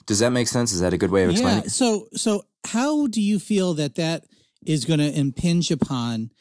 Speaker 1: Does that make sense? Is that a good way of explaining?
Speaker 2: Yeah. So how do you feel that is going to impinge upon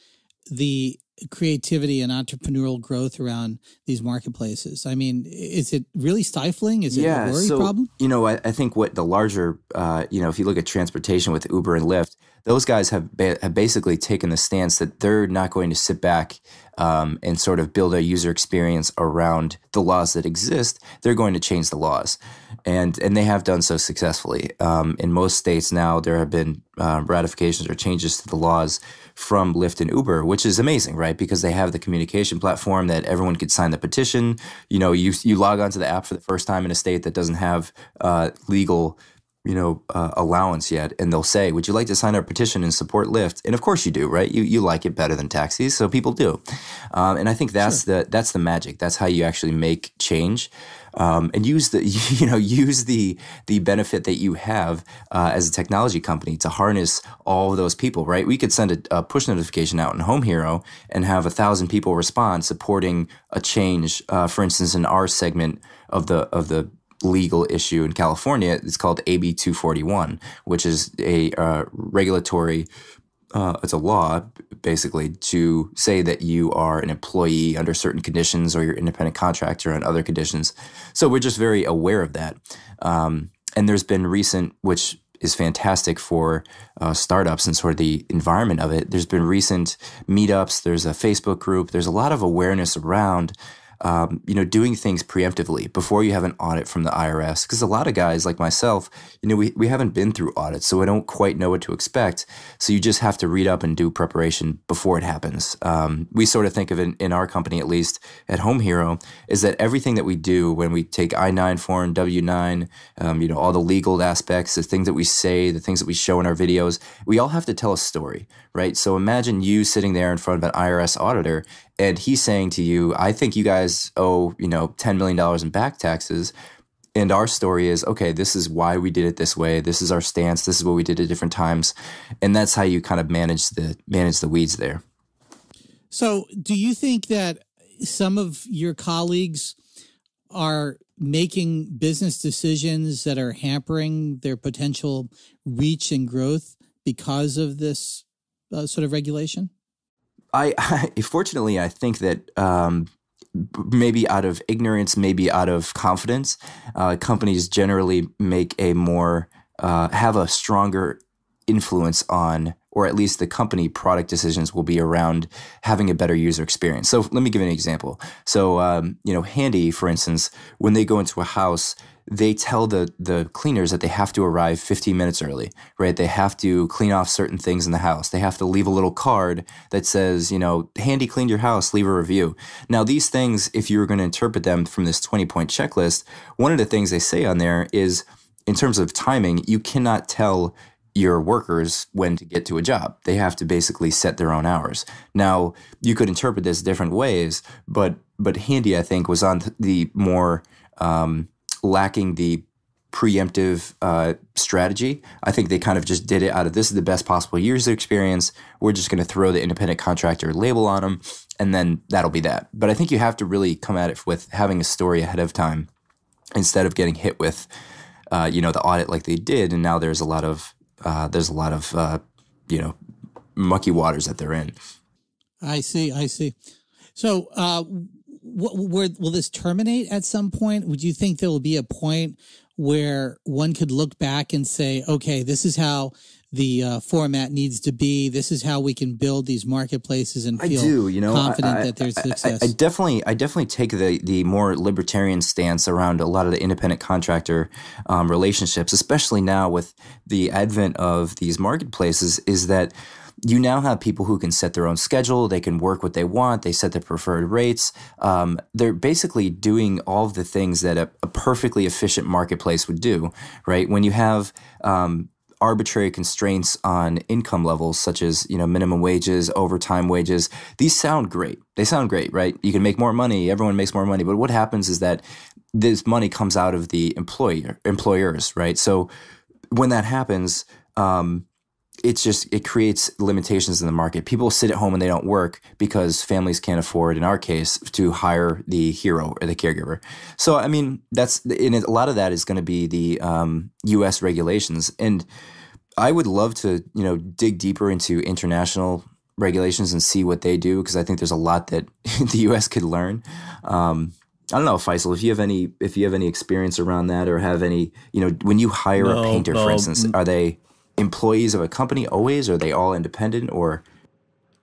Speaker 2: the creativity and entrepreneurial growth around these marketplaces? I mean, is it really stifling? Is it a worry problem?
Speaker 1: I think what the larger, if you look at transportation with Uber and Lyft, those guys have basically taken the stance that they're not going to sit back and sort of build a user experience around the laws that exist. They're going to change the laws. And they have done so successfully. In most states now, there have been ratifications or changes to the laws from Lyft and Uber, which is amazing, right? Because they have the communication platform that everyone could sign the petition. You log onto the app for the first time in a state that doesn't have legal allowance yet, and they'll say, would you like to sign our petition and support Lyft? And of course you do, right? You like it better than taxis, so people do. And I think that's the magic. That's how you actually make change. And use the benefit that you have as a technology company to harness all of those people, right? We could send a push notification out in HomeHero and have 1,000 people respond supporting a change. For instance, in our segment of the legal issue in California, it's called AB 241, which is a regulatory. It's a law, basically, to say that you are an employee under certain conditions or you're independent contractor on other conditions. So we're just very aware of that. And there's been recent, which is fantastic for startups and sort of the environment of it. There's been recent meetups. There's a Facebook group. There's a lot of awareness around doing things preemptively before you have an audit from the IRS. Because a lot of guys like myself, we haven't been through audits, so I don't quite know what to expect. So you just have to read up and do preparation before it happens. We sort of think of it in our company, at least at HomeHero, is that everything that we do when we take I-9 form, W-9, all the legal aspects, the things that we say, the things that we show in our videos, we all have to tell a story, right? So imagine you sitting there in front of an IRS auditor and he's saying to you, I think you guys owe, $10 million in back taxes. And our story is, okay, this is why we did it this way. This is our stance. This is what we did at different times. And that's how you kind of manage the weeds there.
Speaker 2: So do you think that some of your colleagues are making business decisions that are hampering their potential reach and growth because of this sort of regulation?
Speaker 1: Fortunately, I think that maybe out of ignorance, maybe out of confidence, companies generally make have a stronger influence on, or at least the company product decisions will be around having a better user experience. So let me give you an example. So, Handy, for instance, when they go into a house, they tell the cleaners that they have to arrive 15 minutes early, right? They have to clean off certain things in the house. They have to leave a little card that says, Handy cleaned your house, leave a review. Now, these things, if you were going to interpret them from this 20-point checklist, one of the things they say on there is, in terms of timing, you cannot tell your workers when to get to a job. They have to basically set their own hours. Now, you could interpret this different ways, but Handy, I think, was on the more lacking the preemptive strategy. I think they kind of just did it out of, this is the best possible user experience. We're just going to throw the independent contractor label on them, and then that'll be that. But I think you have to really come at it with having a story ahead of time instead of getting hit with, the audit like they did. And now there's a lot of mucky waters that they're in.
Speaker 2: I see. So, will this terminate at some point? Would you think there will be a point where one could look back and say, okay, this is how the format needs to be. This is how we can build these marketplaces and feel confident that there's success.
Speaker 1: I definitely take the more libertarian stance around a lot of the independent contractor relationships, especially now with the advent of these marketplaces, is that you now have people who can set their own schedule. They can work what they want. They set their preferred rates. They're basically doing all of the things that a perfectly efficient marketplace would do, right? When you have arbitrary constraints on income levels, such as minimum wages, overtime wages, these sound great. They sound great, right? You can make more money. Everyone makes more money. But what happens is that this money comes out of the employers, right? So when that happens, it creates limitations in the market. People sit at home and they don't work because families can't afford, in our case, to hire the hero or the caregiver. So, I mean, a lot of that is going to be the U.S. regulations. And I would love to, dig deeper into international regulations and see what they do, because I think there's a lot that the U.S. could learn. I don't know, Faisal, if you have any experience around that, or have any, when you hire a painter, for instance, are they employees of a company always, or are they all independent, or?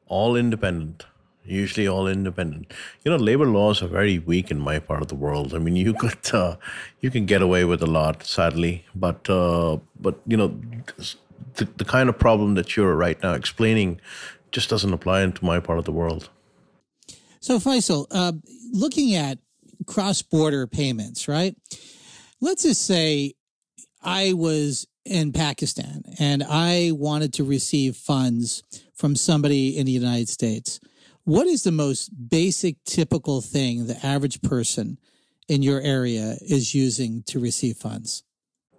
Speaker 3: All independent. Usually all independent. Labor laws are very weak in my part of the world. I mean, you can get away with a lot, sadly, but the kind of problem that you're right now explaining just doesn't apply into my part of the world.
Speaker 2: So, Faisal, looking at cross-border payments, right? Let's just say I was in Pakistan and I wanted to receive funds from somebody in the United States. What is the most basic, typical thing the average person in your area is using to receive funds?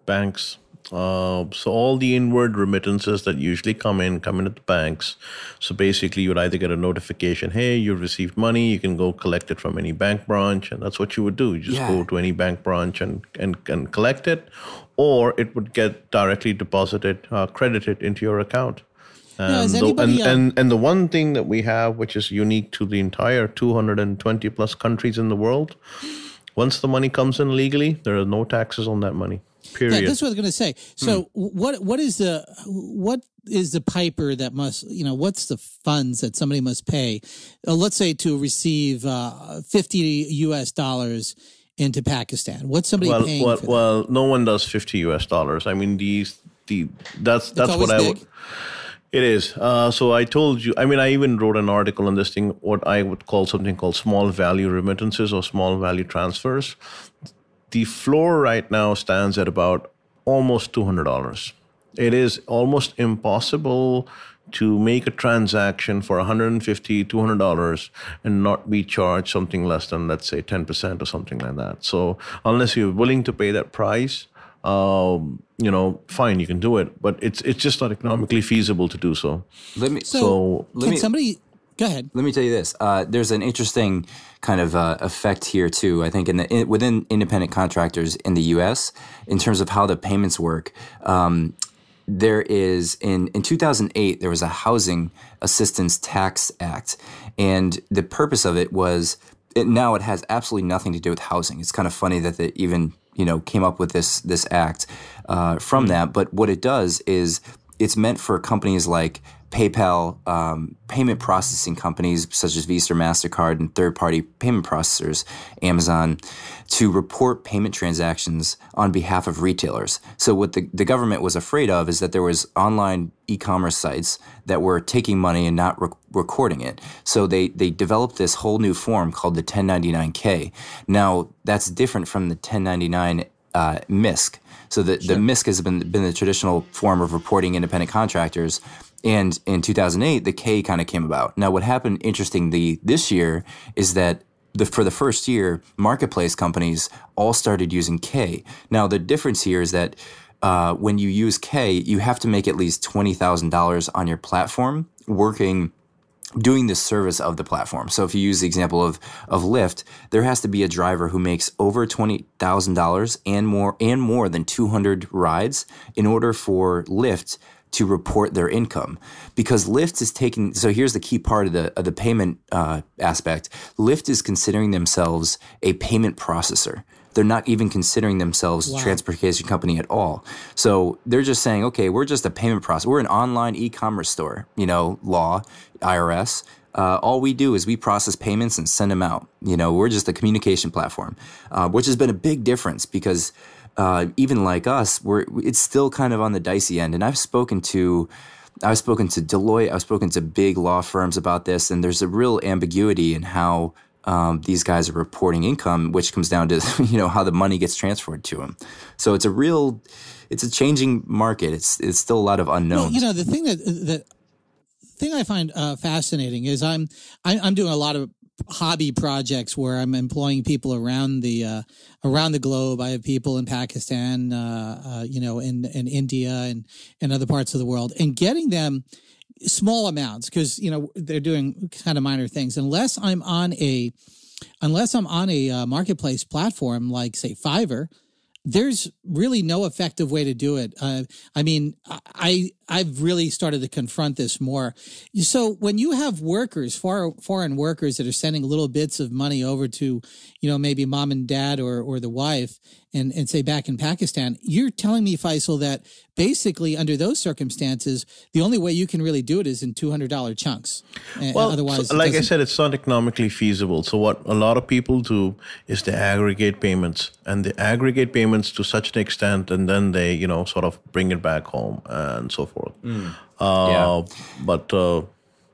Speaker 3: Banks. So all the inward remittances that usually come in at the banks. So basically, you would either get a notification, hey, you received money, you can go collect it from any bank branch. And that's what you would do. You just go to any bank branch and collect it. Or it would get directly deposited, credited into your account. And the one thing that we have, which is unique to the entire 220 plus countries in the world, once the money comes in legally, there are no taxes on that money. Period.
Speaker 2: Yeah, that's what I was going to say. So what is the piper that must, what's the funds that somebody must pay, let's say to receive $50 into Pakistan? What's somebody paying for that?
Speaker 3: Well, no one does $50. I mean, that's what I would. It is. So I told you, I even wrote an article on this thing, what I would call something called small value remittances or small value transfers. The floor right now stands at about almost $200. It is almost impossible to make a transaction for $150, $200 and not be charged something less than, let's say, 10% or something like that. So unless you're willing to pay that price, fine, you can do it, but it's just not economically feasible to do so.
Speaker 2: Go ahead.
Speaker 1: Let me tell you this. There's an interesting kind of effect here too. I think within independent contractors in the U.S. in terms of how the payments work. There is in 2008 there was a Housing Assistance Tax Act, and the purpose of it was now it has absolutely nothing to do with housing. It's kind of funny that they even came up with this act from that. But what it does is it's meant for companies like PayPal, payment processing companies such as Visa or MasterCard, and third-party payment processors, Amazon, to report payment transactions on behalf of retailers. So what the government was afraid of is that there was online e-commerce sites that were taking money and not recording it. So they developed this whole new form called the 1099-K. Now, that's different from the 1099 MISC. So the MISC has been the traditional form of reporting independent contractors. And in 2008, the K kind of came about. Now, what happened interestingly this year is that for the first year, marketplace companies all started using K. Now, the difference here is that when you use K, you have to make at least $20,000 on your platform doing the service of the platform. So if you use the example of Lyft, there has to be a driver who makes over $20,000 and more than 200 rides in order for Lyft to report their income, because Lyft is taking. So here's the key part of the payment aspect. Lyft is considering themselves a payment processor. They're not even considering themselves a transportation company at all. So they're just saying, okay, we're just a payment processor. We're an online e-commerce store. Law, IRS. All we do is we process payments and send them out. We're just a communication platform, which has been a big difference because. Even like us, it's still kind of on the dicey end. And I've spoken to Deloitte, I've spoken to big law firms about this, and there's a real ambiguity in how these guys are reporting income, which comes down to how the money gets transferred to them. So it's a changing market. It's still a lot of unknowns.
Speaker 2: Well, the thing I find fascinating is I'm doing a lot of hobby projects where I'm employing people around the globe. I have people in Pakistan, in India and other parts of the world, and getting them small amounts because they're doing kind of minor things. Unless I'm on a marketplace platform like say Fiverr, there's really no effective way to do it. I've really started to confront this more. So when you have workers, foreign workers that are sending little bits of money over to, maybe mom and dad or the wife and say back in Pakistan, you're telling me, Faisal, that basically under those circumstances, the only way you can really do it is in $200 chunks.
Speaker 3: Well,
Speaker 2: otherwise,
Speaker 3: like I said, it's not economically feasible. So what a lot of people do is they aggregate payments, and they aggregate payments to such an extent, and then they, sort of bring it back home and so forth.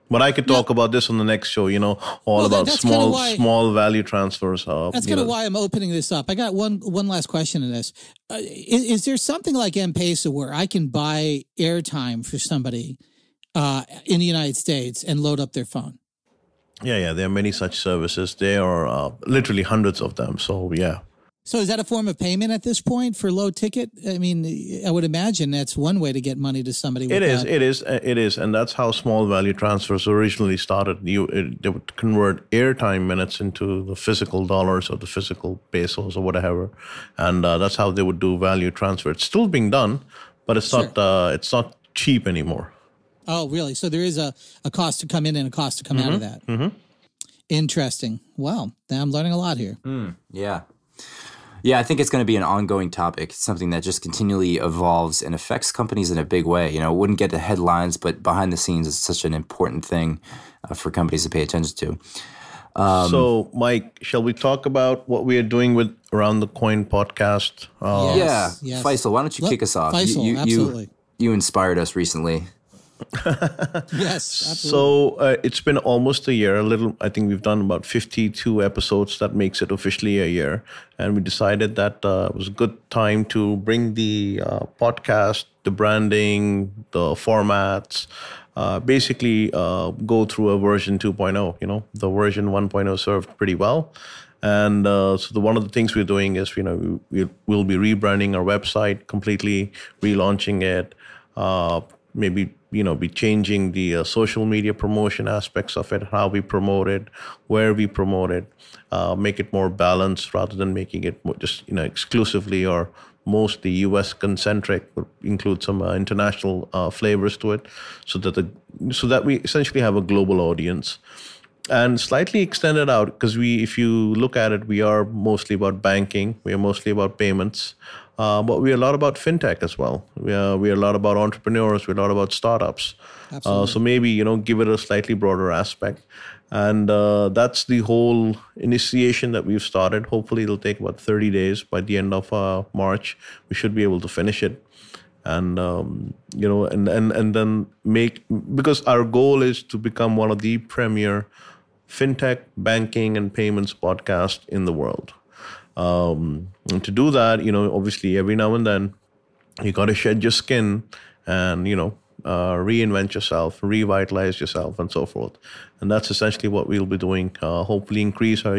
Speaker 3: But I could talk about this on the next show, about small value transfers.
Speaker 2: That's kind of why I'm opening this up. I got one last question in this. Is there something like M-Pesa where I can buy airtime for somebody in the United States and load up their phone?
Speaker 3: Yeah. There are many such services. There are literally hundreds of them. So, yeah.
Speaker 2: So is that a form of payment at this point for low ticket? I mean, I would imagine that's one way to get money to somebody. It
Speaker 3: is. And that's how small value transfers originally started. They would convert airtime minutes into the physical dollars or the physical pesos or whatever. And that's how they would do value transfer. It's still being done, but it's not cheap anymore.
Speaker 2: Oh, really? So there is a cost to come in and a cost to come out of that. Mm-hmm. Interesting. Wow. I'm learning a lot here.
Speaker 1: Yeah. Yeah, I think it's going to be an ongoing topic, something that just continually evolves and affects companies in a big way. You know, it wouldn't get the headlines, but behind the scenes is such an important thing for companies to pay attention to.
Speaker 3: So, Mike, shall we talk about what we are doing with Around the Coin podcast?
Speaker 2: Yes.
Speaker 1: Faisal, why don't you kick us off?
Speaker 2: Faisal, absolutely.
Speaker 1: You inspired us recently.
Speaker 2: Yes, absolutely.
Speaker 3: So it's been almost a year. I think we've done about 52 episodes. That makes it officially a year. And we decided that it was a good time to bring the podcast, the branding, the formats, basically go through a version 2.0. You know, the version 1.0 served pretty well. And one of the things we're doing is, we'll be rebranding our website completely, relaunching it, maybe be changing the social media promotion aspects of it, how we promote it, where we promote it, make it more balanced rather than making it just exclusively or mostly US concentric. We'll include some international flavors to it, so that we essentially have a global audience. And slightly extended out, because if you look at it, we are mostly about banking, we are mostly about payments, but we're a lot about fintech as well. We're a lot about entrepreneurs, we're a lot about startups. So maybe, give it a slightly broader aspect. And that's the whole initiation that we've started. Hopefully it'll take about 30 days. By the end of March, we should be able to finish it. And, and then because our goal is to become one of the premier fintech, banking, and payments podcast in the world. And to do that, obviously every now and then you got to shed your skin and, reinvent yourself, revitalize yourself, and so forth. And that's essentially what we'll be doing. Hopefully increase our,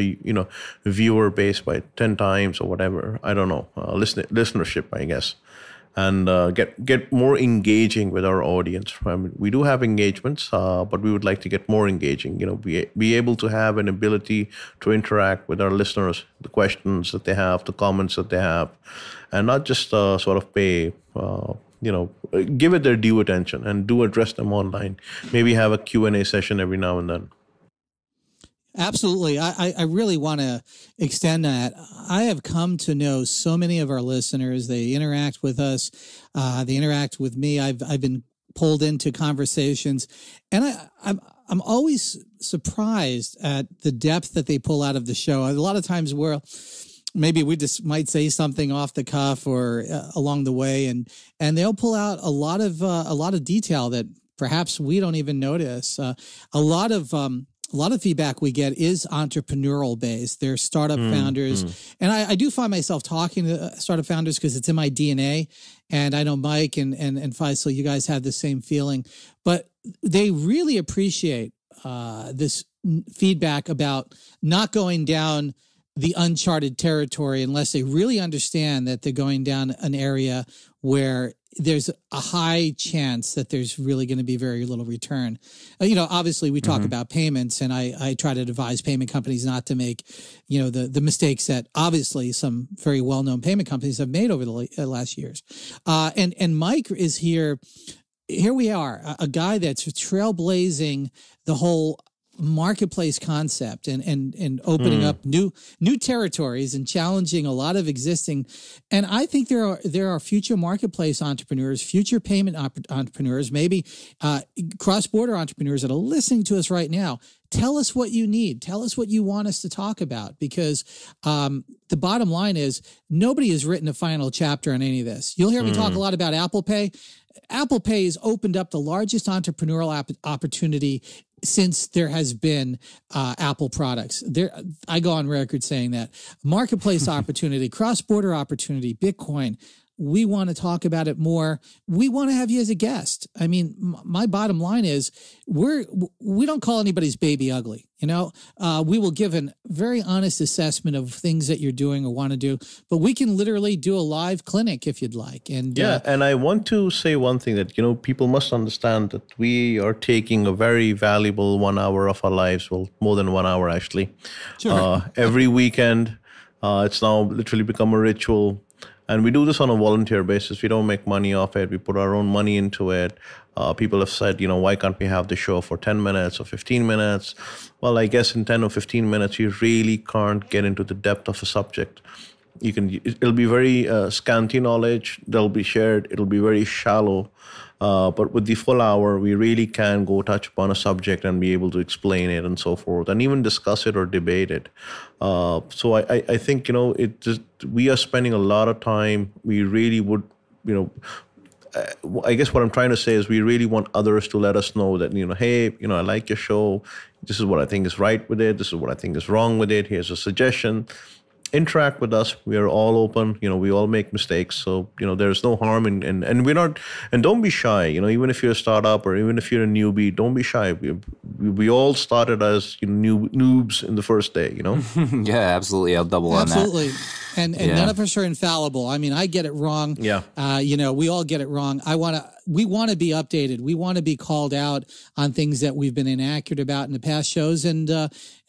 Speaker 3: viewer base by 10 times or whatever. I don't know, listenership, I guess. And get more engaging with our audience. I mean, we do have engagements, but we would like to get more engaging. Be able to have an ability to interact with our listeners, the questions that they have, the comments that they have, and not just sort of pay. Give it their due attention and do address them online. Maybe have a Q&A session every now and then.
Speaker 2: Absolutely. I really want to extend that. I have come to know so many of our listeners. They interact with us. They interact with me. I've been pulled into conversations, and I'm always surprised at the depth that they pull out of the show. A lot of times maybe we just might say something off the cuff or along the way, and they'll pull out a lot of detail that perhaps we don't even notice. A lot of feedback we get is entrepreneurial based. They're startup founders. And I do find myself talking to startup founders because it's in my DNA. And I know Mike and Faisal, you guys have the same feeling. But they really appreciate this feedback about not going down the uncharted territory unless they really understand that they're going down an area where there's a high chance that there's really going to be very little return. Obviously we talk about payments, and I try to advise payment companies not to make, the mistakes that obviously some very well-known payment companies have made over the last years. And Mike is here. Here we are, a guy that's trailblazing the whole marketplace concept and opening up new territories and challenging a lot of existing. And I think there are future marketplace entrepreneurs, future payment entrepreneurs, maybe cross-border entrepreneurs that are listening to us right now. Tell us what you need. Tell us what you want us to talk about, because the bottom line is nobody has written a final chapter on any of this. You'll hear me talk a lot about Apple Pay. Apple Pay has opened up the largest entrepreneurial opportunity since there has been Apple products. I go on record saying that. Marketplace opportunity, cross-border opportunity, Bitcoin. We want to talk about it more. We want to have you as a guest. I mean, my bottom line is we don't call anybody's baby ugly. We will give a very honest assessment of things that you're doing or want to do, but we can literally do a live clinic if you'd like. And
Speaker 3: and I want to say one thing that, people must understand that we are taking a very valuable 1 hour of our lives, well, more than 1 hour actually, every weekend. It's now literally become a ritual. And we do this on a volunteer basis. We don't make money off it. We put our own money into it. People have said, why can't we have the show for 10 minutes or 15 minutes? Well, I guess in 10 or 15 minutes, you really can't get into the depth of a subject. It'll be very scanty knowledge that'll be shared. It'll be very shallow. But with the full hour, we really can go touch upon a subject and be able to explain it and so forth, and even discuss it or debate it. So I think, we are spending a lot of time. We really would, I guess what I'm trying to say is we really want others to let us know that, hey, I like your show. This is what I think is right with it. This is what I think is wrong with it. Here's a suggestion. Interact with us. We are all open. We all make mistakes. So, there's no harm and we're not, and don't be shy. Even if you're a startup or even if you're a newbie, don't be shy. We all started as noobs in the first day,
Speaker 1: Yeah, absolutely. I'll double on that.
Speaker 2: Absolutely. And none of us are infallible. I mean, I get it wrong.
Speaker 3: Yeah.
Speaker 2: We all get it wrong. We want to be updated. We want to be called out on things that we've been inaccurate about in the past shows, and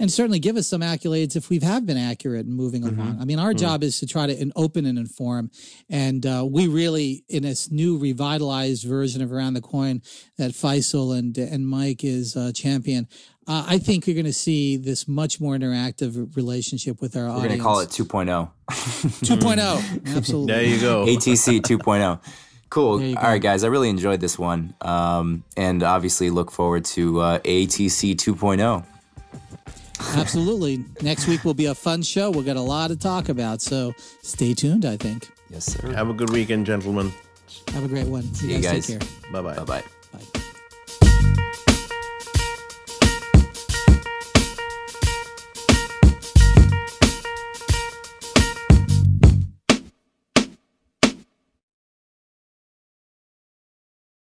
Speaker 2: certainly give us some accolades if we have been accurate in moving along. I mean, our job is to try to open and inform, and we really, in this new revitalized version of Around the Coin that Faisal and Mike is champion, I think you're going to see this much more interactive relationship with our audience.
Speaker 1: We're going to call it 2.0.
Speaker 2: 2.0. Absolutely.
Speaker 3: There you go.
Speaker 1: ATC 2.0. Cool. All right, guys. I really enjoyed this one. And obviously look forward to ATC 2.0.
Speaker 2: Absolutely. Next week will be a fun show. We'll get a lot to talk about. So stay tuned, I think.
Speaker 1: Yes, sir.
Speaker 3: Have a good weekend, gentlemen.
Speaker 2: Have a great one.
Speaker 1: See you guys.
Speaker 2: Take care.
Speaker 3: Bye-bye.
Speaker 1: Bye-bye.